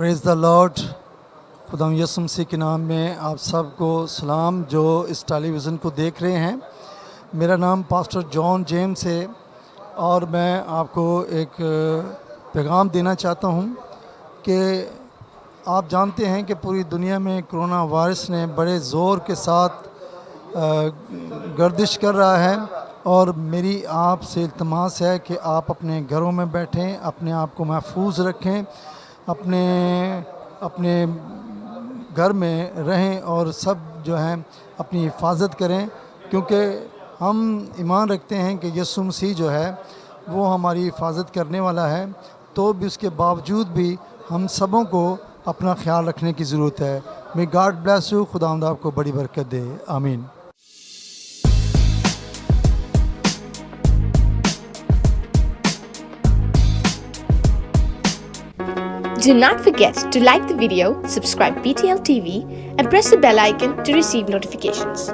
پریز دا lord. خدا یسوع مسیح کے نام میں آپ سب کو سلام جو اس ٹیلی ویژن کو دیکھ رہے ہیں. میرا نام پاسٹر جان جیمس ہے اور میں آپ کو ایک پیغام دینا چاہتا ہوں کہ آپ جانتے ہیں کہ پوری دنیا میں کرونا وائرس نے بڑے زور کے ساتھ گردش کر رہا ہے، اور میری آپ سے التماس ہے کہ آپ اپنے گھروں میں بیٹھیں، اپنے آپ کو محفوظ رکھیں، اپنے گھر میں رہیں اور سب جو ہیں اپنی حفاظت کریں، کیونکہ ہم ایمان رکھتے ہیں کہ یسوع مسیح جو ہے وہ ہماری حفاظت کرنے والا ہے. تو بھی اس کے باوجود بھی ہم سبوں کو اپنا خیال رکھنے کی ضرورت ہے. may God bless you. خداوند آپ کو بڑی برکت دے. آمین. Do not forget to like the video, subscribe PTL TV, and press the bell icon to receive notifications.